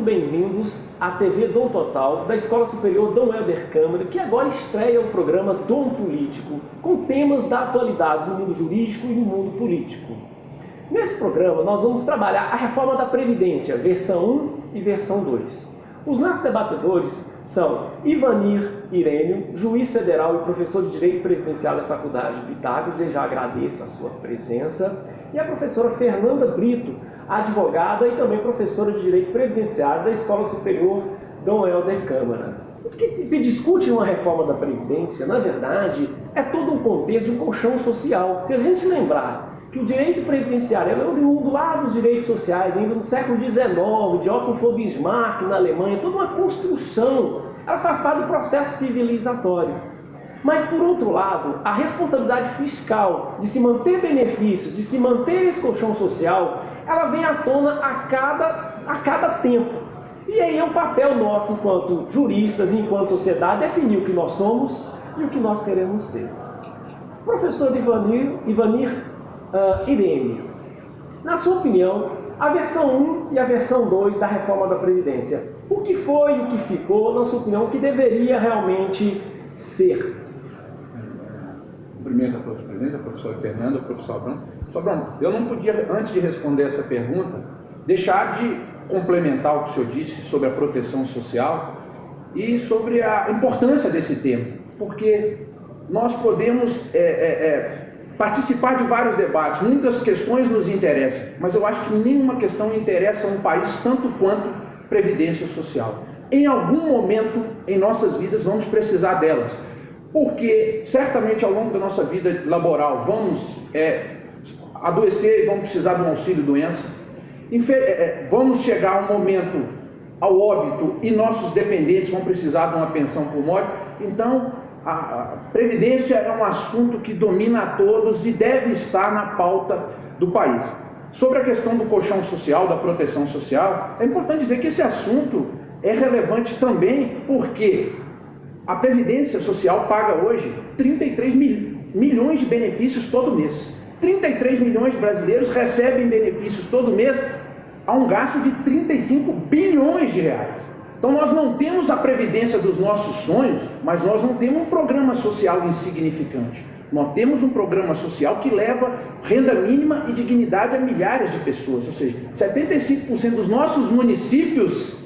bem-vindos à TV Dom Total, da Escola Superior Dom Helder Câmara, que agora estreia o programa Dom Político, com temas da atualidade no mundo jurídico e no mundo político. Nesse programa, nós vamos trabalhar a reforma da Previdência, versão 1 e versão 2. Os nossos debatedores são Ivanir Irênio, juiz federal e professor de Direito Previdenciário da Faculdade de Pitágoras, desde já agradeço a sua presença, e a professora Fernanda Brito, advogada e também professora de Direito Previdenciário da Escola Superior Dom Helder Câmara. O que se discute numa reforma da Previdência, na verdade, é todo um contexto de um colchão social. Se a gente lembrar que o direito previdenciário é oriundo lá dos direitos sociais, ainda no século XIX, de Otto von Bismarck na Alemanha, toda uma construção, ela faz parte do processo civilizatório. Mas, por outro lado, a responsabilidade fiscal de se manter benefícios, de se manter esse colchão social, ela vem à tona a cada tempo. E aí é um papel nosso, enquanto juristas e enquanto sociedade, definir o que nós somos e o que nós queremos ser. Professor Ivanir Irênio, na sua opinião, a versão 1 e a versão 2 da reforma da Previdência, o que foi e o que ficou, na sua opinião, o que deveria realmente ser? Primeiro, a presidente, a professora Fernanda, o professor Abrão. Professor Abrão, eu não podia, antes de responder essa pergunta, deixar de complementar o que o senhor disse sobre a proteção social e sobre a importância desse tema, porque nós podemos participar de vários debates, muitas questões nos interessam, mas eu acho que nenhuma questão interessa um país tanto quanto previdência social. Em algum momento em nossas vidas vamos precisar delas, porque certamente ao longo da nossa vida laboral vamos adoecer e vamos precisar de um auxílio-doença, vamos chegar a um momento ao óbito e nossos dependentes vão precisar de uma pensão por morte. Então a Previdência é um assunto que domina a todos e deve estar na pauta do país. Sobre a questão do colchão social, da proteção social, é importante dizer que esse assunto é relevante também porque a Previdência Social paga hoje 33 milhões de benefícios todo mês. 33 milhões de brasileiros recebem benefícios todo mês a um gasto de 35 bilhões de reais. Então nós não temos a Previdência dos nossos sonhos, mas nós não temos um programa social insignificante. Nós temos um programa social que leva renda mínima e dignidade a milhares de pessoas. Ou seja, 75% dos nossos municípios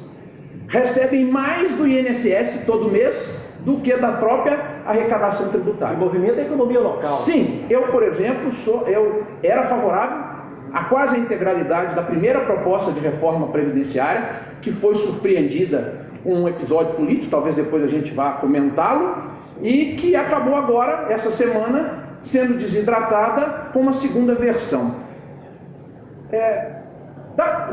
recebem mais do INSS todo mês do que da própria arrecadação tributária. O movimento da economia local. Sim, eu, por exemplo, eu era favorável a quase a integralidade da primeira proposta de reforma previdenciária, que foi surpreendida com um episódio político, talvez depois a gente vá comentá-lo, e que acabou agora, essa semana, sendo desidratada com uma segunda versão.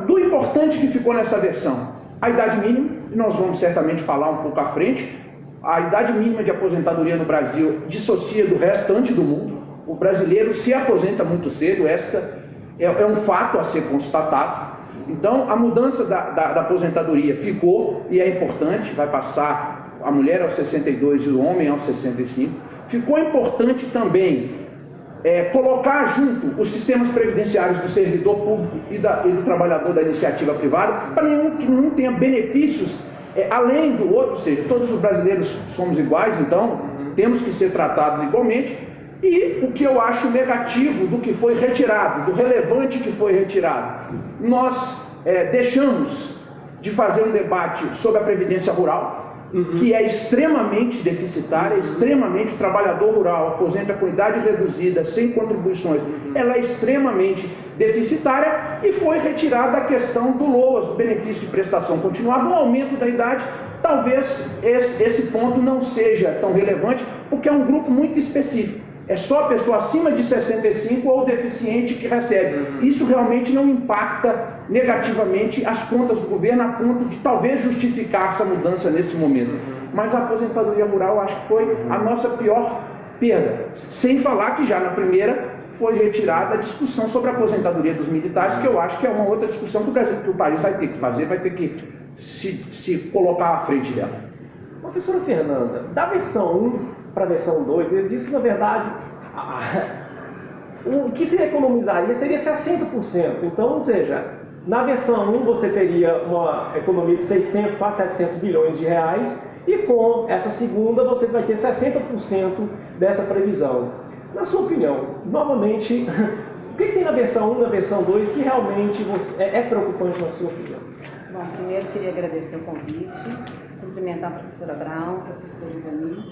Do importante que ficou nessa versão, a idade mínima, e nós vamos certamente falar um pouco à frente. A idade mínima de aposentadoria no Brasil dissocia do restante do mundo. O brasileiro se aposenta muito cedo, esta é um fato a ser constatado. Então, a mudança da aposentadoria ficou, e é importante, vai passar a mulher aos 62 e o homem aos 65. Ficou importante também colocar junto os sistemas previdenciários do servidor público e do trabalhador da iniciativa privada, para que nenhum tenha benefícios além do outro, ou seja, todos os brasileiros somos iguais, então temos que ser tratados igualmente. E o que eu acho negativo do que foi retirado, do relevante que foi retirado, nós deixamos de fazer um debate sobre a previdência rural, que é extremamente deficitária, extremamente, o trabalhador rural aposenta com idade reduzida, sem contribuições, ela é extremamente deficitária, e foi retirada a questão do LOAS, do benefício de prestação continuada, o aumento da idade. Talvez esse ponto não seja tão relevante, porque é um grupo muito específico. É só a pessoa acima de 65 ou deficiente que recebe. Isso realmente não impacta negativamente as contas do governo, a ponto de talvez justificar essa mudança nesse momento. Mas a aposentadoria rural, acho que foi a nossa pior perda. Sem falar que já na primeira foi retirada a discussão sobre a aposentadoria dos militares, que eu acho que é uma outra discussão que o país vai ter que fazer, vai ter que se colocar à frente dela. Professora Fernanda, da versão 1 para a versão 2, eles dizem que, na verdade, o que se economizaria seria 60%. Então, ou seja, Na versão 1 você teria uma economia de 600 para 700 bilhões de reais e com essa segunda você vai ter 60% dessa previsão. Na sua opinião, novamente, o que tem na versão 1 e na versão 2 que realmente é preocupante na sua opinião? Bom, primeiro queria agradecer o convite, cumprimentar a professora Brown, professor Ivanir.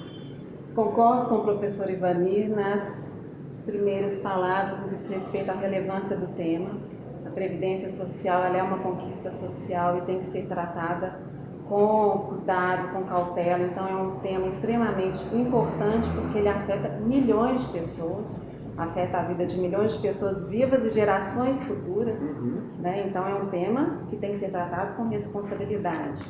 Concordo com o professor Ivanir nas primeiras palavras no que diz respeito à relevância do tema. A previdência social ela é uma conquista social e tem que ser tratada com cuidado, com cautela. Então é um tema extremamente importante porque ele afeta milhões de pessoas, afeta a vida de milhões de pessoas vivas e gerações futuras, né? Então é um tema que tem que ser tratado com responsabilidade.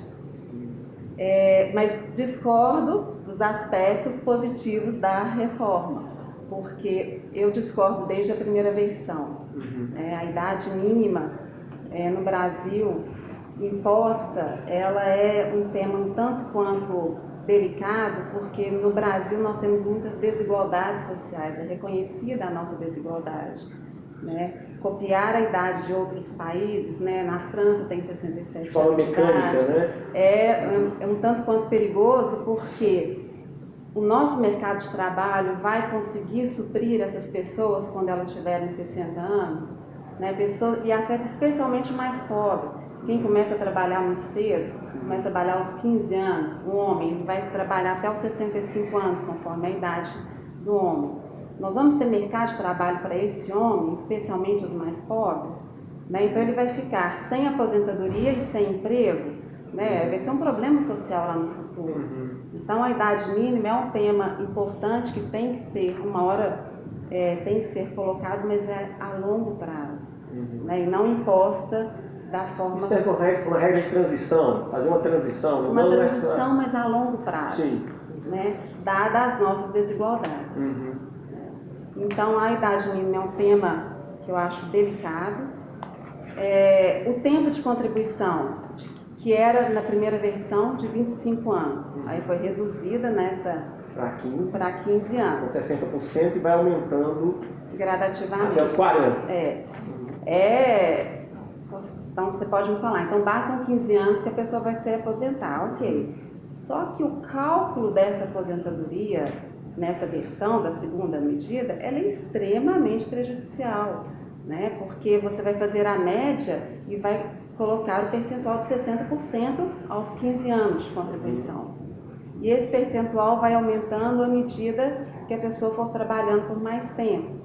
Mas discordo dos aspectos positivos da reforma, porque eu discordo desde a primeira versão. A idade mínima no Brasil imposta, ela é um tema um tanto quanto delicado, porque no Brasil nós temos muitas desigualdades sociais, é reconhecida a nossa desigualdade, né? Copiar a idade de outros países, né? Na França tem 67 anos de idade, né? É um tanto quanto perigoso, porque o nosso mercado de trabalho vai conseguir suprir essas pessoas quando elas tiverem 60 anos, né? E afeta especialmente o mais pobre. Quem começa a trabalhar muito cedo, começa a trabalhar aos 15 anos, o homem ele vai trabalhar até os 65 anos, conforme a idade do homem. Nós vamos ter mercado de trabalho para esse homem, especialmente os mais pobres, né? Então ele vai ficar sem aposentadoria e sem emprego, né? Vai ser um problema social lá no futuro. Então a idade mínima é um tema importante que tem que ser, uma hora tem que ser colocado, mas é a longo prazo, né? E não imposta da forma... Isso é uma regra de transição, fazer uma transição. Uma transição, mas a longo prazo, né? Dada as nossas desigualdades. Então, a idade mínima é um tema que eu acho delicado. O tempo de contribuição, que era na primeira versão de 25 anos, aí foi reduzida para 15 anos. Com 60% e vai aumentando gradativamente. Até os 40. Então, você pode me falar, então bastam 15 anos que a pessoa vai se aposentar, ok. Só que o cálculo dessa aposentadoria, nessa versão da segunda medida, ela é extremamente prejudicial, né? Porque você vai fazer a média e vai colocar o percentual de 60% aos 15 anos de contribuição. E esse percentual vai aumentando à medida que a pessoa for trabalhando por mais tempo.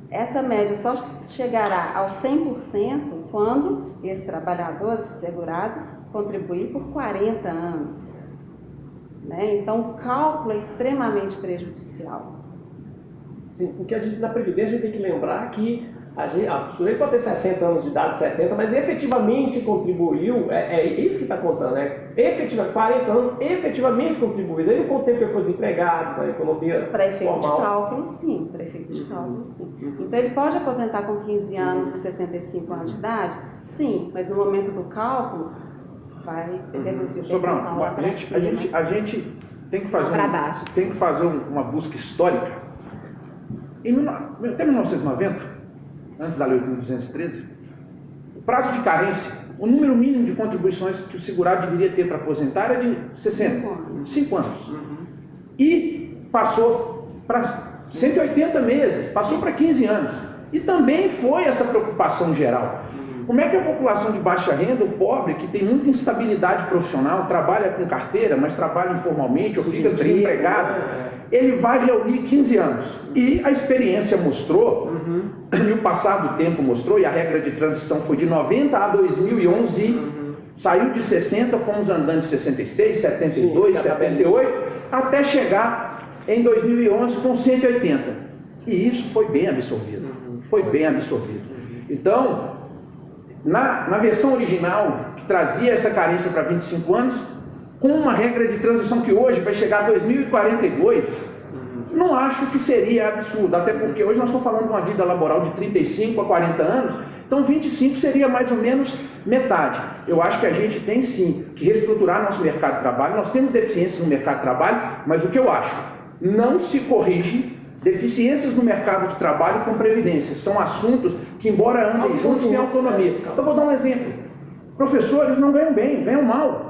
Essa média só chegará aos 100% quando esse trabalhador, esse segurado, contribuir por 40 anos. Né? Então, o cálculo é extremamente prejudicial. Sim, porque a gente, na Previdência, a gente tem que lembrar que o sujeito pode ter 60 anos de idade, 70, mas efetivamente contribuiu, é isso que está contando, né? 40 anos efetivamente contribuiu. Aí não contempla que ele foi desempregado, na economia para efeito formal. de cálculo, sim. Para efeito de cálculo, sim. Então, ele pode aposentar com 15 anos e 65 anos de idade? Sim, mas no momento do cálculo, vai reduzir o percentual lá para cima. A gente tem que fazer, tem que fazer uma busca histórica. Até 1990, antes da Lei 8.213, o prazo de carência, o número mínimo de contribuições que o segurado deveria ter para aposentar era de 60, 5 anos. E passou para 180 meses, passou para 15 anos. E também foi essa preocupação geral. Como é que a população de baixa renda, o pobre, que tem muita instabilidade profissional, trabalha com carteira, mas trabalha informalmente ou fica desempregado, ele vai reunir 15 anos. E a experiência mostrou, e o passar do tempo mostrou, e a regra de transição foi de 90 a 2011, saiu de 60, fomos andando de 66, 72, 78, até chegar em 2011 com 180. E isso foi bem absorvido. Foi bem absorvido. Então, na versão original, que trazia essa carência para 25 anos, com uma regra de transição que hoje vai chegar a 2042, não acho que seria absurdo, até porque hoje nós estamos falando de uma vida laboral de 35 a 40 anos, então 25 seria mais ou menos metade. Eu acho que a gente tem sim que reestruturar nosso mercado de trabalho, nós temos deficiências no mercado de trabalho, mas o que eu acho, não se corrige Deficiências no mercado de trabalho com previdência. São assuntos que, embora andem juntos, têm autonomia. Eu vou dar um exemplo. Professores não ganham bem, ganham mal.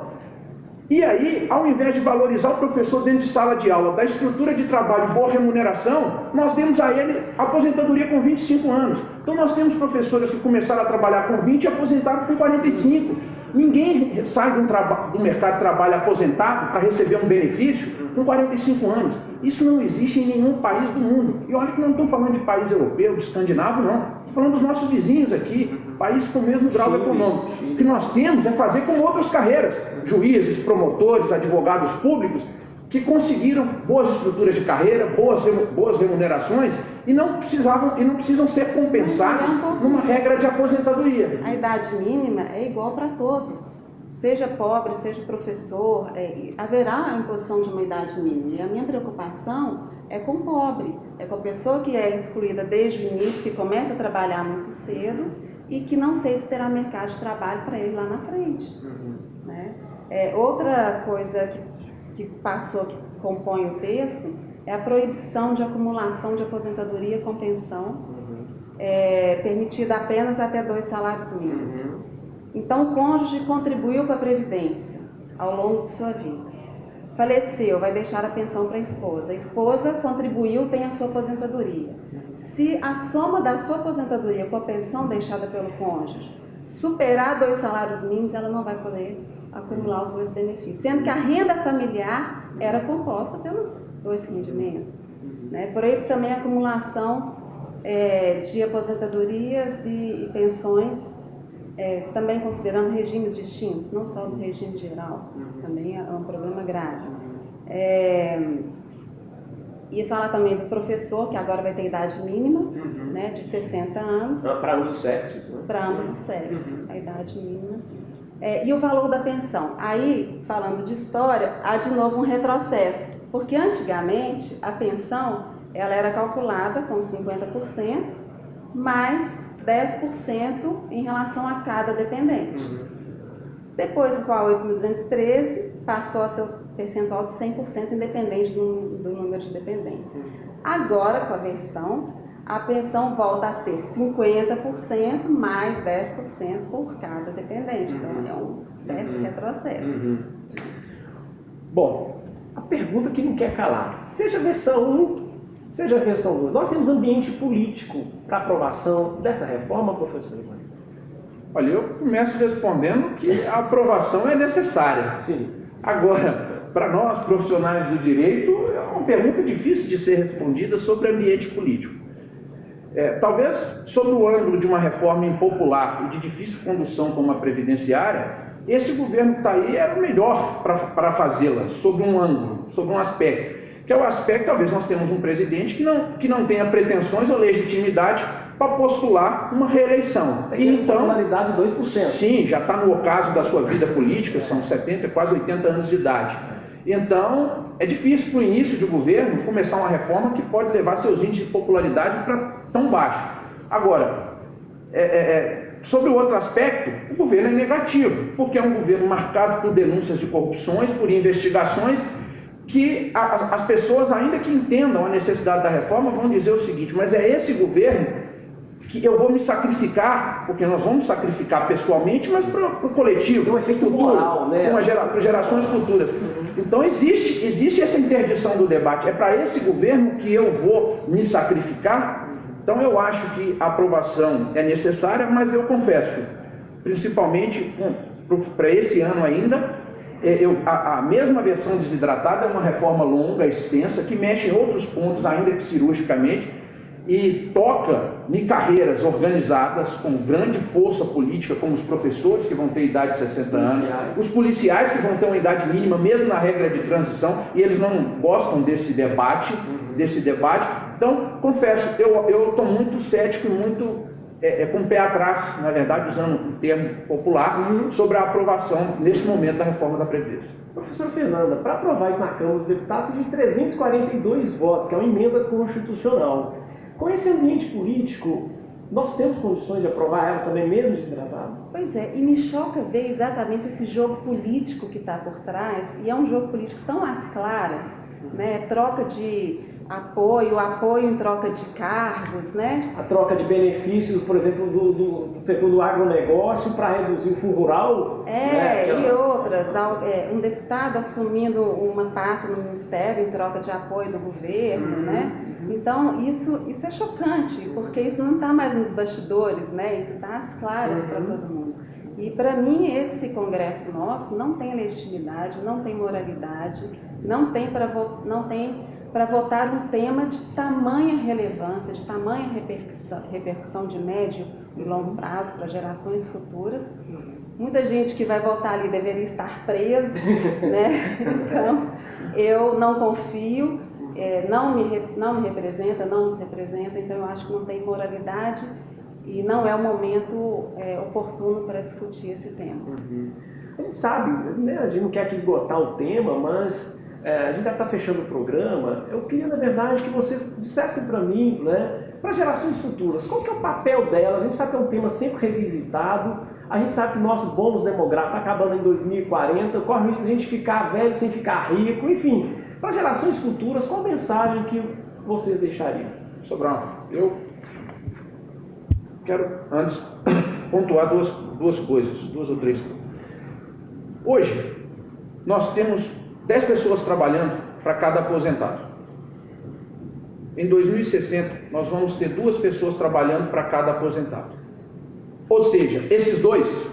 E aí, ao invés de valorizar o professor dentro de sala de aula, da estrutura de trabalho, boa remuneração, nós demos a ele aposentadoria com 25 anos. Então nós temos professores que começaram a trabalhar com 20 e aposentaram com 45. Ninguém sai do mercado de trabalho aposentado para receber um benefício com 45 anos. Isso não existe em nenhum país do mundo. E olha que não estou falando de país europeu, de escandinavo, não. Estou falando dos nossos vizinhos aqui, países com o mesmo grau econômico. O que nós temos é fazer com outras carreiras. Juízes, promotores, advogados públicos, que conseguiram boas estruturas de carreira, boas remunerações e não precisam ser compensados numa regra de aposentadoria. A idade mínima é igual para todos. Seja pobre, seja professor, haverá a imposição de uma idade mínima. E a minha preocupação é com o pobre, é com a pessoa que é excluída desde o início, que começa a trabalhar muito cedo e que não sei se terá mercado de trabalho para ele lá na frente. Né? Outra coisa que passou, que compõe o texto, é a proibição de acumulação de aposentadoria com pensão, permitida apenas até 2 salários mínimos. Então, o cônjuge contribuiu para a Previdência ao longo de sua vida. Faleceu, vai deixar a pensão para a esposa contribuiu, tem a sua aposentadoria. Se a soma da sua aposentadoria com a pensão deixada pelo cônjuge superar 2 salários mínimos, ela não vai poder acumular os 2 benefícios, sendo que a renda familiar era composta pelos 2 rendimentos. Né? Proíbe também a acumulação de aposentadorias e pensões, também considerando regimes distintos, não só do regime geral, também é um problema grave. E fala também do professor, que agora vai ter idade mínima, né, de 60 anos. Para ambos os sexos. Né? Para ambos os sexos, a idade mínima. E o valor da pensão. Aí, falando de história, há de novo um retrocesso, porque antigamente a pensão ela era calculada com 50%, mais 10% em relação a cada dependente. Depois com a 8.213, passou a ser o percentual de 100% independente do número de dependentes. Agora, com a versão, a pensão volta a ser 50% mais 10% por cada dependente. Então, é um certo retrocesso. Bom, a pergunta que não quer calar, seja a versão 1, seja a versão 2, nós temos ambiente político para aprovação dessa reforma, professor Ivan? Olha, eu começo respondendo que a aprovação é necessária. Sim. Agora, para nós, profissionais do direito, é uma pergunta difícil de ser respondida sobre ambiente político. Talvez, sob o ângulo de uma reforma impopular e de difícil condução como a previdenciária, esse governo que está aí era o melhor para fazê-la, sob um ângulo, sob um aspecto. Que é o aspecto, talvez nós temos um presidente que não tenha pretensões ou legitimidade para postular uma reeleição. E então, popularidade de 2%. Sim, já está no ocaso da sua vida política, são 70, quase 80 anos de idade. Então, é difícil para o início de governo começar uma reforma que pode levar seus índices de popularidade para tão baixo. Agora, sobre o outro aspecto, o governo é negativo, porque é um governo marcado por denúncias de corrupções, por investigações, que as pessoas, ainda que entendam a necessidade da reforma, vão dizer o seguinte: mas é esse governo que eu vou me sacrificar, porque nós vamos sacrificar pessoalmente, mas para o coletivo, tem um efeito futuro, moral, né? Para gerações futuras. Então existe essa interdição do debate. É para esse governo que eu vou me sacrificar? Então eu acho que a aprovação é necessária, mas eu confesso, principalmente para esse ano ainda, a mesma versão desidratada é uma reforma longa, extensa, que mexe em outros pontos, ainda que cirurgicamente, e toca em carreiras organizadas com grande força política, como os professores, que vão ter idade de 60 anos, os policiais, que vão ter uma idade mínima, mesmo na regra de transição, e eles não gostam desse debate. Então, confesso, eu estou muito cético e muito com o pé atrás, na verdade, usando um termo popular, sobre a aprovação, nesse momento, da reforma da Previdência. Professora Fernanda, para aprovar isso na Câmara dos Deputados, de 342 votos, que é uma emenda constitucional. Com esse ambiente político, nós temos condições de aprovar ela também, mesmo desidratada? Pois é, e me choca ver exatamente esse jogo político que está por trás, e é um jogo político tão às claras, né? Troca de apoio em troca de cargos, né? A troca de benefícios, por exemplo, do setor do agronegócio para reduzir o fundo rural. E outras. Um deputado assumindo uma pasta no ministério em troca de apoio do governo, né? Então, isso é chocante, porque isso não está mais nos bastidores, né? Isso está às claras para todo mundo. E, para mim, esse Congresso nosso não tem legitimidade, não tem moralidade, não tem para votar um tema de tamanha relevância, de tamanha repercussão de médio e longo prazo para gerações futuras. Muita gente que vai votar ali deveria estar preso, né? Então, eu não confio, não me representa, não nos representa, então eu acho que não tem moralidade e não é o momento oportuno para discutir esse tema. A gente sabe, né? A gente não quer aqui esgotar o tema, mas a gente já está fechando o programa. Eu queria, na verdade, que vocês dissessem para mim, né, para gerações futuras, qual que é o papel delas? A gente sabe que é um tema sempre revisitado, a gente sabe que o nosso bônus demográfico está acabando em 2040, corre o risco de a gente ficar velho sem ficar rico, enfim. Para gerações futuras, qual mensagem que vocês deixariam? Sobral, eu quero antes pontuar duas coisas, duas ou três coisas. Hoje, nós temos 10 pessoas trabalhando para cada aposentado. Em 2060, nós vamos ter 2 pessoas trabalhando para cada aposentado. Ou seja, esses dois,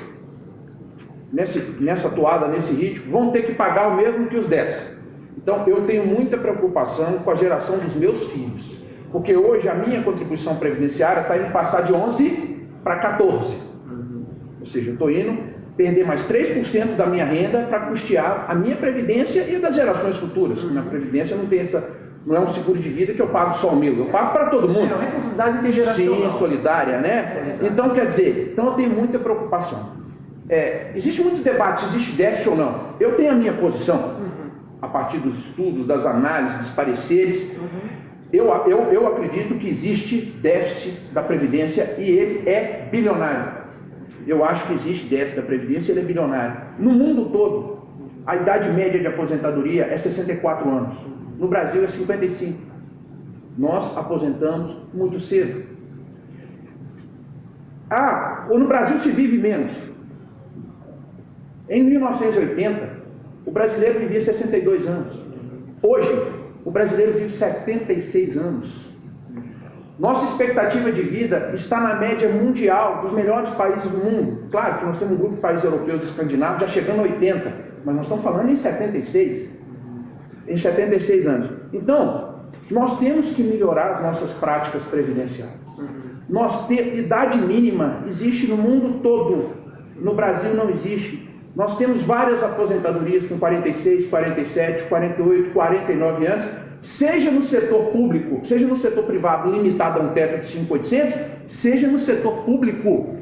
nessa toada, nesse ritmo, vão ter que pagar o mesmo que os 10. Então, eu tenho muita preocupação com a geração dos meus filhos. Porque hoje a minha contribuição previdenciária está indo passar de 11 para 14. Ou seja, eu estou indo perder mais 3% da minha renda para custear a minha previdência e das gerações futuras. Na previdência não é um seguro de vida que eu pago só o meu, eu pago para todo mundo. É uma responsabilidade intergeracional. Sim, solidária, né? Então, quer dizer, eu tenho muita preocupação. Existe muito debate se existe déficit ou não. Eu tenho a minha posição, a partir dos estudos, das análises, dos pareceres. Eu acredito que existe déficit da Previdência e ele é bilionário. Eu acho que existe déficit da Previdência e ele é bilionário. No mundo todo, a idade média de aposentadoria é 64 anos. No Brasil é 55. Nós aposentamos muito cedo. No Brasil se vive menos. Em 1980, o brasileiro vivia 62 anos. Hoje, o brasileiro vive 76 anos. Nossa expectativa de vida está na média mundial dos melhores países do mundo. Claro que nós temos um grupo de países europeus e escandinavos já chegando a 80, mas nós estamos falando em 76. Em 76 anos. Então, nós temos que melhorar as nossas práticas previdenciárias. Idade mínima existe no mundo todo. No Brasil não existe. Nós temos várias aposentadorias com 46, 47, 48, 49 anos, seja no setor público, seja no setor privado limitado a um teto de 5.800, seja no setor público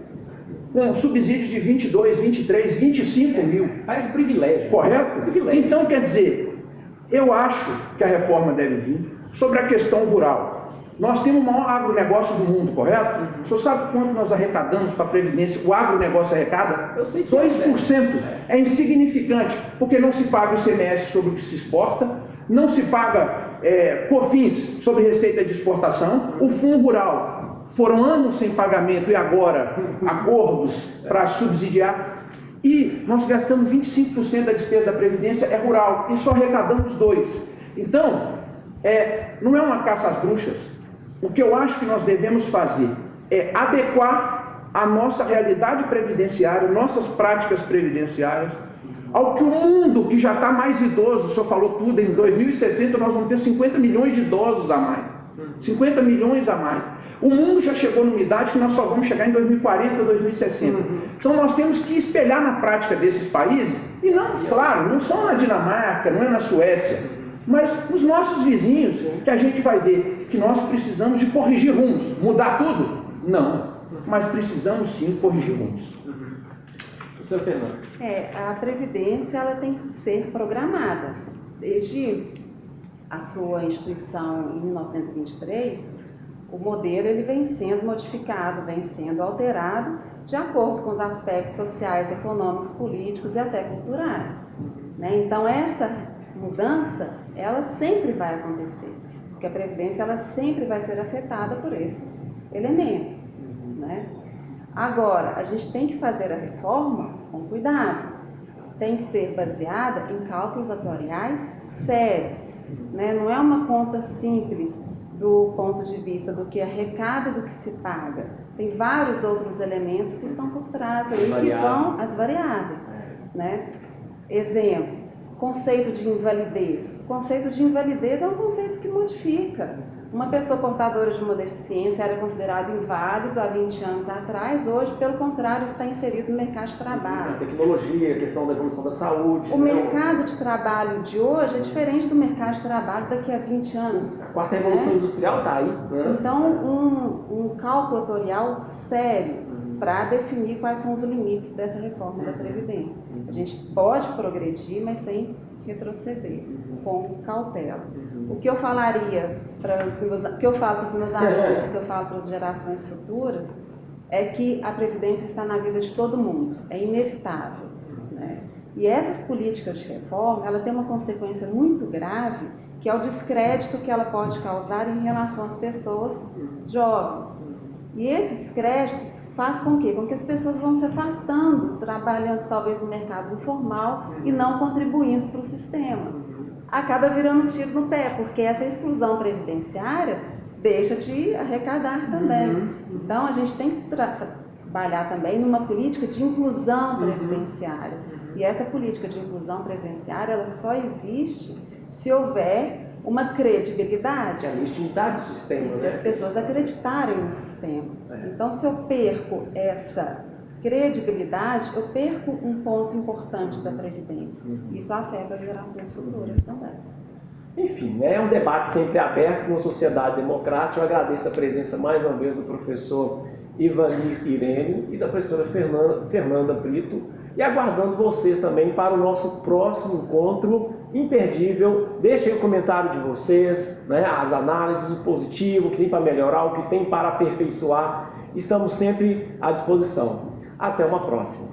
com subsídios de 22, 23, 25 mil. Parece privilégio. Correto? Privilégio. Então, quer dizer, eu acho que a reforma deve vir sobre a questão rural. Nós temos o maior agronegócio do mundo, correto? O senhor sabe quanto nós arrecadamos para a Previdência? O agronegócio arrecada? Eu sei que 2%. É insignificante, porque não se paga o ICMS sobre o que se exporta, não se paga COFINS sobre receita de exportação, o Fundo Rural. Foram anos sem pagamento e agora acordos para subsidiar. E nós gastamos 25% da despesa da Previdência é rural e só arrecadamos 2%. Então, não é uma caça às bruxas. O que eu acho que nós devemos fazer é adequar a nossa realidade previdenciária, nossas práticas previdenciárias, ao que o mundo, que já está mais idoso, o senhor falou tudo, em 2060 nós vamos ter 50 milhões de idosos a mais. 50 milhões a mais. O mundo já chegou numa idade que nós só vamos chegar em 2040, 2060. Então nós temos que espelhar na prática desses países, e não, claro, não só na Dinamarca, não é na Suécia, mas nos nossos vizinhos, que a gente vai ver que nós precisamos de corrigir rumos. Mudar tudo? Não. Mas precisamos sim corrigir rumos. Professor Fernando. A Previdência ela tem que ser programada. Desde a sua instituição em 1923, o modelo ele vem sendo modificado, vem sendo alterado de acordo com os aspectos sociais, econômicos, políticos e até culturais. Então essa mudança, ela sempre vai acontecer. porque a Previdência ela sempre vai ser afetada por esses elementos, né? Agora, a gente tem que fazer a reforma com cuidado, tem que ser baseada em cálculos atuariais sérios, né? Não é uma conta simples do ponto de vista do que arrecada e do que se paga. Tem vários outros elementos que estão por trás ali, que vão as variáveis, né? Exemplo, conceito de invalidez. O conceito de invalidez é um conceito que modifica. Uma pessoa portadora de uma deficiência era considerada inválido há 20 anos atrás, hoje, pelo contrário, está inserido no mercado de trabalho. A tecnologia, a questão da evolução da saúde. O mercado de trabalho de hoje é diferente do mercado de trabalho daqui a 20 anos. A quarta revolução industrial está aí, né? Então, um cálculo atuarial sério para definir quais são os limites dessa reforma da Previdência. A gente pode progredir, mas sem retroceder, com cautela. O que eu falaria o que eu falo para os meus alunos, o que eu falo para as gerações futuras, é que a Previdência está na vida de todo mundo, é inevitável, né? E essas políticas de reforma, ela tem uma consequência muito grave, que é o descrédito que ela pode causar em relação às pessoas jovens. E esse descrédito faz com quê? Com que as pessoas vão se afastando, trabalhando talvez no mercado informal e não contribuindo para o sistema. Acaba virando tiro no pé, porque essa exclusão previdenciária deixa de arrecadar também. Então, a gente tem que trabalhar também numa política de inclusão previdenciária. E essa política de inclusão previdenciária, ela só existe se houver uma credibilidade. A legitimidade do sistema. E se as pessoas acreditarem no sistema. Então, se eu perco essa credibilidade, eu perco um ponto importante da Previdência. Isso afeta as gerações futuras também. Enfim, é um debate sempre aberto numa sociedade democrática. Eu agradeço a presença mais uma vez do professor Ivanir Irênio e da professora Fernanda Brito, e aguardando vocês também para o nosso próximo encontro imperdível. Deixem aí o comentário de vocês, né, as análises, o positivo, o que tem para melhorar, o que tem para aperfeiçoar. Estamos sempre à disposição. Até uma próxima.